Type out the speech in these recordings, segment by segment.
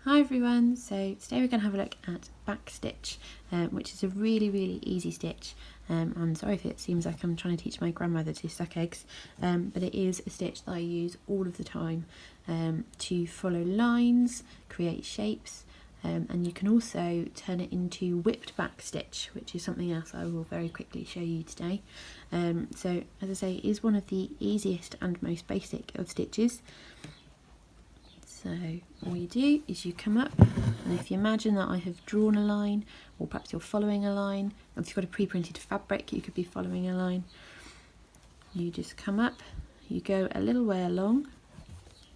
Hi everyone, so today we're going to have a look at back stitch, which is a really easy stitch. I'm sorry if it seems like I'm trying to teach my grandmother to suck eggs, but it is a stitch that I use all of the time to follow lines, create shapes, and you can also turn it into whipped back stitch, which is something else I will very quickly show you today. So as I say, it is one of the easiest and most basic of stitches. So all you do is you come up, and if you imagine that I have drawn a line, or perhaps you're following a line, or if you've got a pre-printed fabric you could be following a line, you just come up, you go a little way along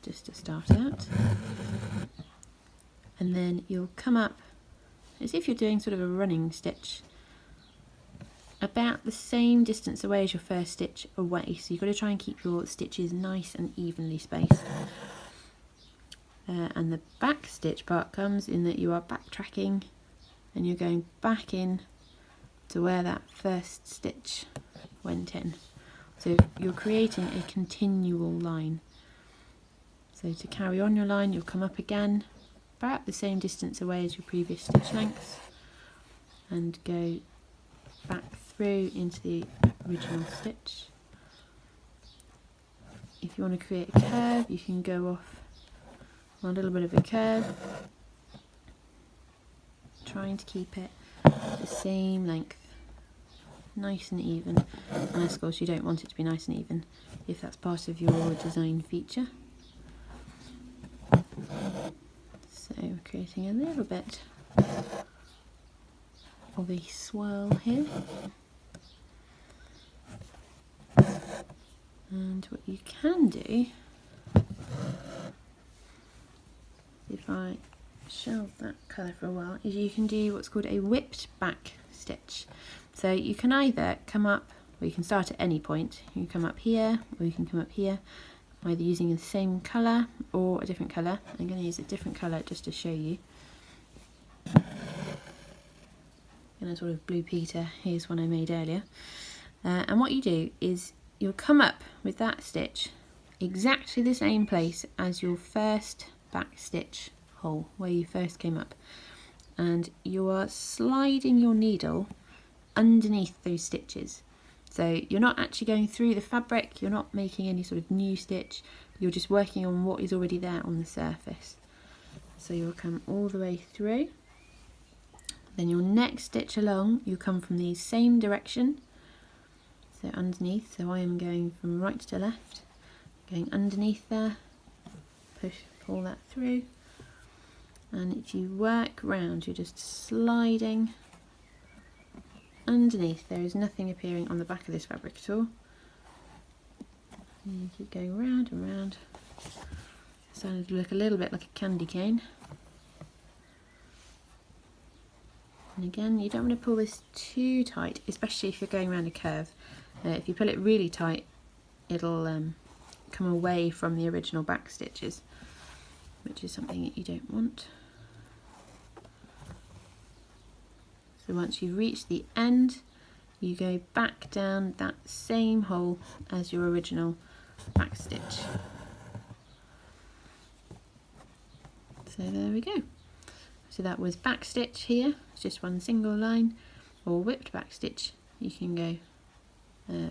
just to start out, and then you'll come up as if you're doing sort of a running stitch, about the same distance away as your first stitch away, so you've got to try and keep your stitches nice and evenly spaced. And the back stitch part comes in that you are backtracking and you're going back in to where that first stitch went in. So you're creating a continual line. So to carry on your line, you'll come up again about the same distance away as your previous stitch lengths and go back through into the original stitch. If you want to create a curve, you can go off a little bit of a curve, trying to keep it the same length, nice and even, and of course you don't want it to be nice and even if that's part of your design feature. So we're creating a little bit of a swirl here, and what you can do, if I shelve that colour for a while, is you can do what's called a whipped back stitch. So you can either come up, or you can start at any point. You can come up here, or you can come up here, either using the same colour or a different colour. I'm going to use a different colour just to show you. And a sort of Blue Peter, here's one I made earlier. And what you do is you'll come up with that stitch exactly the same place as your first back stitch hole where you first came up, and you are sliding your needle underneath those stitches. So you're not actually going through the fabric, you're not making any sort of new stitch, you're just working on what is already there on the surface. So you'll come all the way through, then your next stitch along you'll come from the same direction, so underneath. So I am going from right to left, going underneath there, pull that through, and if you work round, you're just sliding underneath. There is nothing appearing on the back of this fabric at all. And you keep going round and round. It's starting to look a little bit like a candy cane. And again, you don't want to pull this too tight, especially if you're going around a curve. If you pull it really tight, it'll come away from the original back stitches, which is something that you don't want. So once you've reached the end, you go back down that same hole as your original back stitch. So there we go. So that was back stitch here, it's just one single line, or whipped back stitch. You can go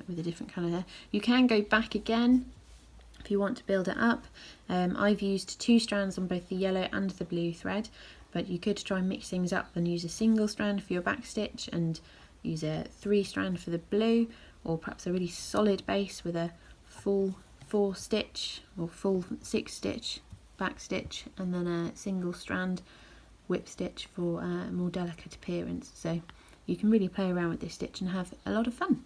with a different colour there. You can go back again if you want to build it up. I've used 2 strands on both the yellow and the blue thread, but you could try and mix things up and use a single strand for your back stitch and use a 3 strand for the blue, or perhaps a really solid base with a full 4 stitch or full 6 stitch back stitch, and then a single strand whip stitch for a more delicate appearance. So you can really play around with this stitch and have a lot of fun.